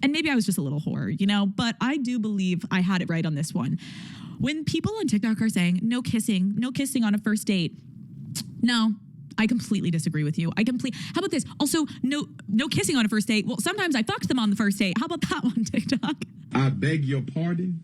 And maybe I was just a little whore, but I do believe I had it right on this one. When people on TikTok are saying no kissing on a first date, no, I completely disagree with you. How about this? Also, no kissing on a first date. Well, sometimes I fucked them on the first date. How about that one, TikTok? I beg your pardon.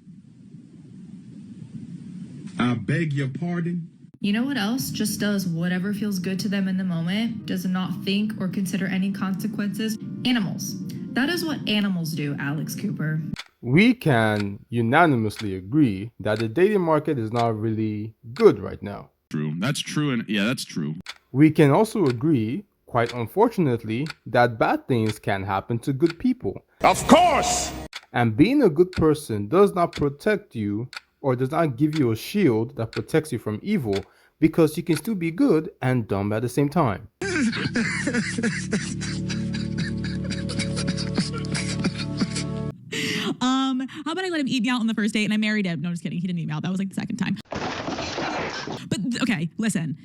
I beg your pardon. You know what else just does whatever feels good to them in the moment, does not think or consider any consequences? Animals. That is what animals do, Alex Cooper. We can unanimously agree that the dating market is not really good right now. True. That's true. And yeah, that's true. We can also agree, quite unfortunately, that bad things can happen to good people. Of course! And being a good person does not protect you or does not give you a shield that protects you from evil, because you can still be good and dumb at the same time. How about I let him eat me out on the first date and I married him? No, just kidding. He didn't eat me out. That was like the second time. But okay, listen.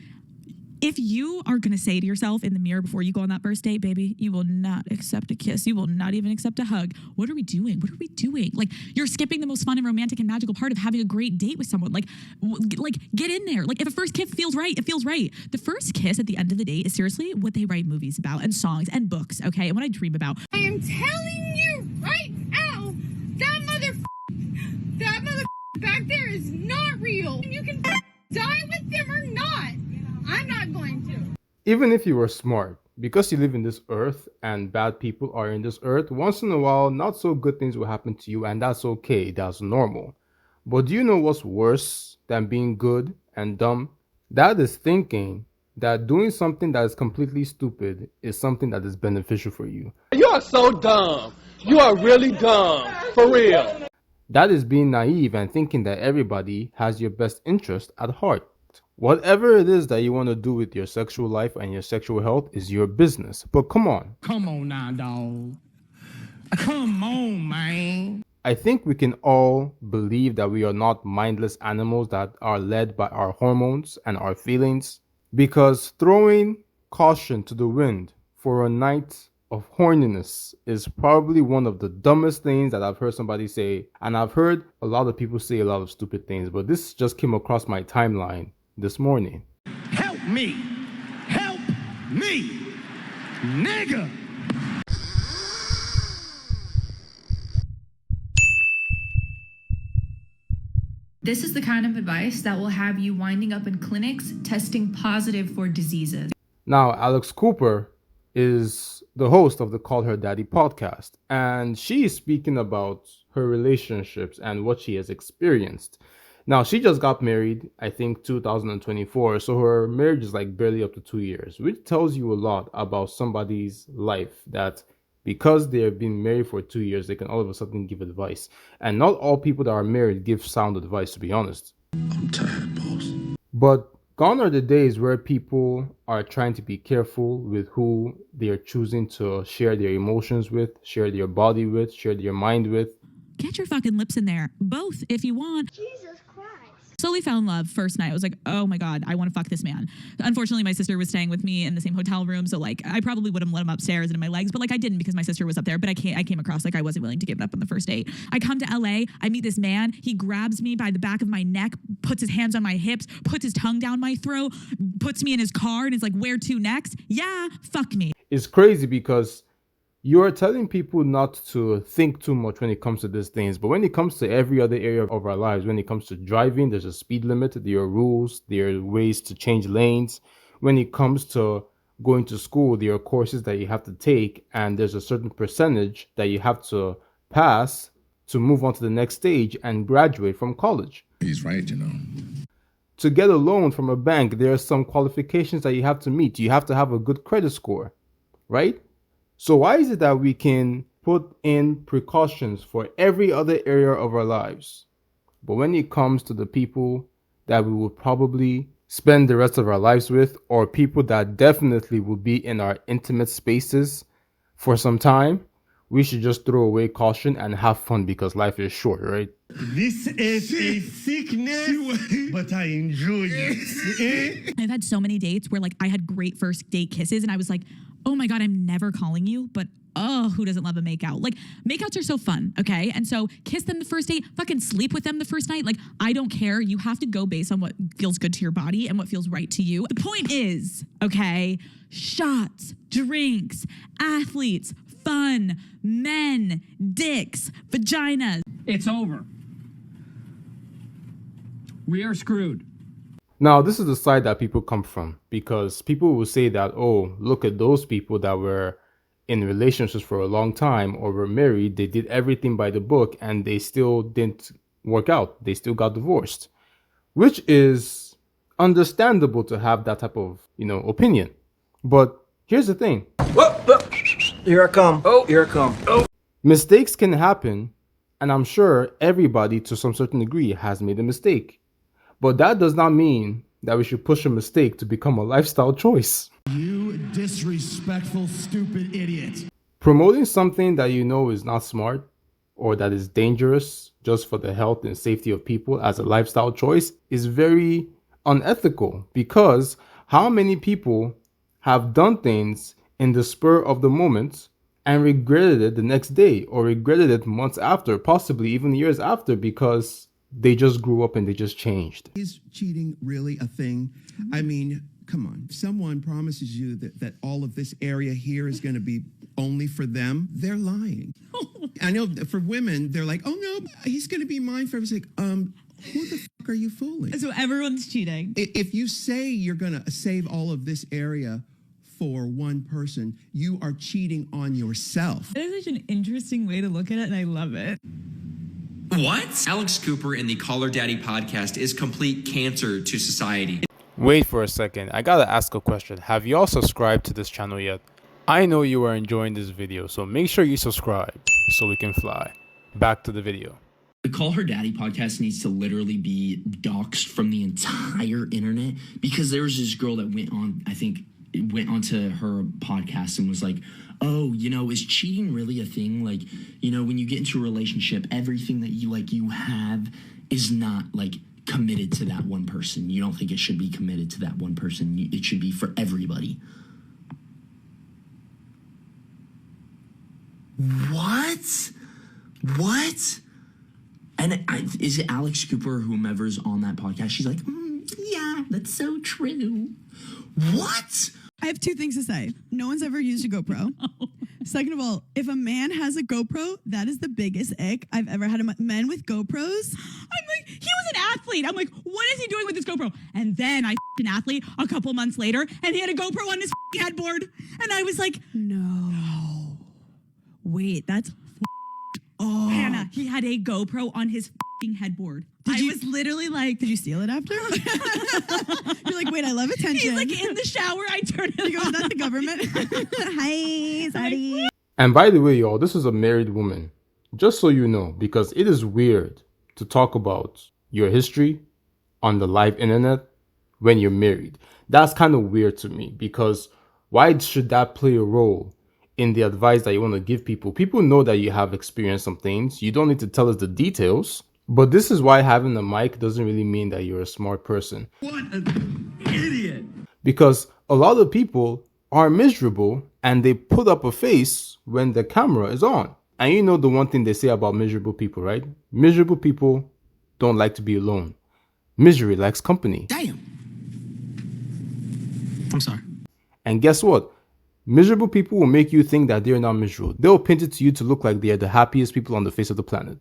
If you are going to say to yourself in the mirror before you go on that first date, baby, you will not accept a kiss. You will not even accept a hug. What are we doing? What are we doing? Like, you're skipping the most fun and romantic and magical part of having a great date with someone. Like get in there. Like, if a first kiss feels right, it feels right. The first kiss at the end of the date is seriously what they write movies about and songs and books, okay? And what I dream about. I am telling you right now, that mother back there is not real. You can die with them or not. I'm not going to. Even if you were smart, because you live in this earth and bad people are in this earth, once in a while, not so good things will happen to you, and that's okay, that's normal. But do you know what's worse than being good and dumb? That is thinking that doing something that is completely stupid is something that is beneficial for you. You are so dumb. You are really dumb. For real. That is being naive and thinking that everybody has your best interest at heart. Whatever it is that you want to do with your sexual life and your sexual health is your business. But come on. Come on now, dog. Come on, man. I think we can all believe that we are not mindless animals that are led by our hormones and our feelings. Because throwing caution to the wind for a night of horniness is probably one of the dumbest things that I've heard somebody say. And I've heard a lot of people say a lot of stupid things, but this just came across my timeline this morning. Help me, nigga. This is the kind of advice that will have you winding up in clinics testing positive for diseases. Now, Alex Cooper is the host of the Call Her Daddy podcast, and she is speaking about her relationships and what she has experienced. Now, she just got married, I think 2024, so her marriage is like barely up to 2 years, which tells you a lot about somebody's life, that because they have been married for 2 years, they can all of a sudden give advice. And not all people that are married give sound advice, to be honest. I'm tired, boss. But gone are the days where people are trying to be careful with who they are choosing to share their emotions with, share their body with, share their mind with. Get your fucking lips in there. Both, if you want. Jesus Christ. Slowly fell in love first night. I was like, oh my God, I want to fuck this man. Unfortunately, my sister was staying with me in the same hotel room. So like, I probably would have let him upstairs and in my legs, but like I didn't because my sister was up there. But I came across like I wasn't willing to give it up on the first date. I come to LA. I meet this man. He grabs me by the back of my neck, puts his hands on my hips, puts his tongue down my throat, puts me in his car and is like, where to next? Yeah, fuck me. It's crazy because you are telling people not to think too much when it comes to these things. But when it comes to every other area of our lives, when it comes to driving, there's a speed limit, there are rules, there are ways to change lanes. When it comes to going to school, there are courses that you have to take, and there's a certain percentage that you have to pass to move on to the next stage and graduate from college. He's right, you know. To get a loan from a bank, there are some qualifications that you have to meet. You have to have a good credit score, right? So why is it that we can put in precautions for every other area of our lives, but when it comes to the people that we will probably spend the rest of our lives with, or people that definitely will be in our intimate spaces for some time, we should just throw away caution and have fun because life is short, right? This is a sickness, but I enjoy it. I've had so many dates where like I had great first date kisses and I was like, oh my God, I'm never calling you, but oh, who doesn't love a makeout? Like, makeouts are so fun, okay? And so kiss them the first date, fucking sleep with them the first night. Like, I don't care. You have to go based on what feels good to your body and what feels right to you. The point is, okay, shots, drinks, athletes, fun, men, dicks, vaginas. It's over. We are screwed. Now, this is the side that people come from, because people will say that, oh, look at those people that were in relationships for a long time or were married. They did everything by the book and they still didn't work out. They still got divorced, which is understandable to have that type of, opinion. But here's the thing. Here I come. Oh, here I come. Oh. Mistakes can happen, and I'm sure everybody to some certain degree has made a mistake. But that does not mean that we should push a mistake to become a lifestyle choice. You disrespectful, stupid idiot. Promoting something that you know is not smart or that is dangerous just for the health and safety of people as a lifestyle choice is very unethical, because how many people have done things in the spur of the moment and regretted it the next day, or regretted it months after, possibly even years after, because they just grew up and they just changed. Is cheating really a thing? I mean, come on. If someone promises you that all of this area here is going to be only for them, they're lying. I know for women, they're like, oh no, he's going to be mine forever. It's like, who the fuck are you fooling? So everyone's cheating. If you say you're going to save all of this area for one person, you are cheating on yourself. That is such an interesting way to look at it, and I love it. What? Alex Cooper in the Call Her Daddy podcast is complete cancer to society. Wait for a second. I gotta ask a question. Have y'all subscribed to this channel yet? I know you are enjoying this video, so make sure you subscribe so we can fly. Back to the video. The Call Her Daddy podcast needs to literally be doxxed from the entire internet, because there was this girl that went onto her podcast and was like, oh, is cheating really a thing? Like, when you get into a relationship, everything that you have is not like committed to that one person. You don't think it should be committed to that one person. It should be for everybody. What? And is it Alex Cooper or whomever's on that podcast? She's like, yeah, that's so true. What? I have two things to say. No one's ever used a GoPro. No. Second of all, if a man has a GoPro, that is the biggest ick I've ever had. Men with GoPros. I'm like, he was an athlete. I'm like, what is he doing with his GoPro? And then I an athlete a couple months later, and he had a GoPro on his headboard. And I was like, no. Wait, that's Hannah, he had a GoPro on his headboard. I was literally like, did you steal it after? You're like, wait, I love attention. He's like in the shower. I turned it on. Is that the government? Hi, sorry. And by the way, y'all, this is a married woman. Just so you know, because it is weird to talk about your history on the live internet when you're married. That's kind of weird to me, because why should that play a role in the advice that you want to give people? People know that you have experienced some things. You don't need to tell us the details. But this is why having a mic doesn't really mean that you're a smart person. What an idiot. Because a lot of people are miserable and they put up a face when the camera is on. And you know the one thing they say about miserable people, right? Miserable people don't like to be alone. Misery likes company. Damn. I'm sorry. And guess what? Miserable people will make you think that they're not miserable. They'll paint it to you to look like they are the happiest people on the face of the planet.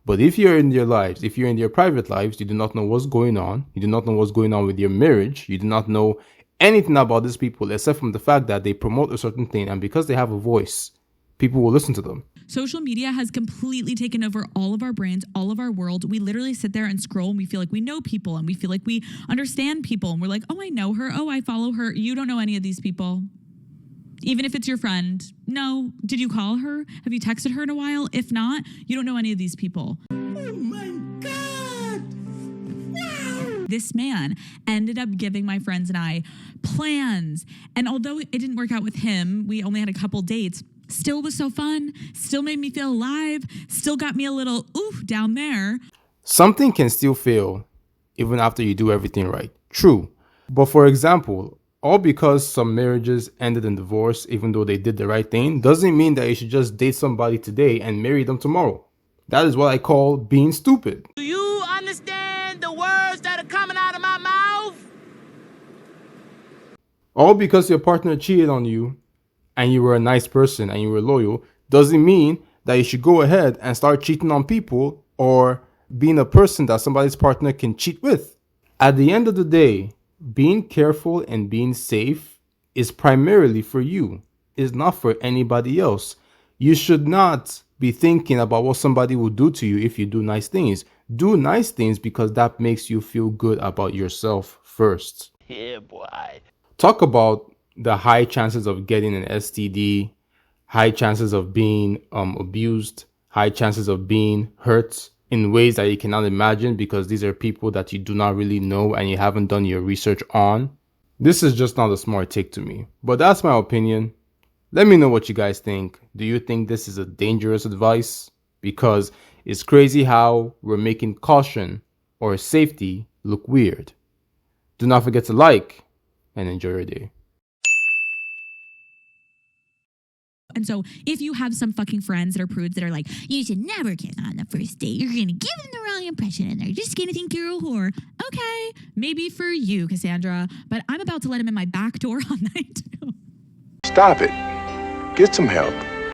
But if you're in their lives, if you're in their private lives, you do not know what's going on. You do not know what's going on with your marriage. You do not know anything about these people except from the fact that they promote a certain thing. And because they have a voice, people will listen to them. Social media has completely taken over all of our brains, all of our world. We literally sit there and scroll and we feel like we know people and we feel like we understand people. And we're like, oh, I know her. Oh, I follow her. You don't know any of these people. Even if it's your friend. No. Did you call her? Have you texted her in a while? If not, you don't know any of these people. Oh my God. Wow. This man ended up giving my friends and I plans. And although it didn't work out with him, we only had a couple dates, still was so fun, still made me feel alive, still got me a little ooh down there. Something can still fail even after you do everything right. True. But for example, all because some marriages ended in divorce even though they did the right thing doesn't mean that you should just date somebody today and marry them tomorrow. That is what I call being stupid. Do you understand the words that are coming out of my mouth? All because your partner cheated on you and you were a nice person and you were loyal doesn't mean that you should go ahead and start cheating on people or being a person that somebody's partner can cheat with. At the end of the day, being careful and being safe is primarily for you. It's not for anybody else. You should not be thinking about what somebody will do to you if you do nice things. Do nice things because that makes you feel good about yourself first. Yeah, boy. Talk about the high chances of getting an STD, high chances of being abused, high chances of being hurt in ways that you cannot imagine because these are people that you do not really know and you haven't done your research on. This is just not a smart take to me, but that's my opinion. Let me know what you guys think. Do you think this is a dangerous advice? Because it's crazy how we're making caution or safety look weird. Do not forget to like and enjoy your day. And so if you have some fucking friends that are prudes that are like, you should never kiss on the first date. You're going to give them the wrong impression and they're just going to think you're a whore. Okay, maybe for you, Cassandra, but I'm about to let him in my back door on night 2. Stop it. Get some help.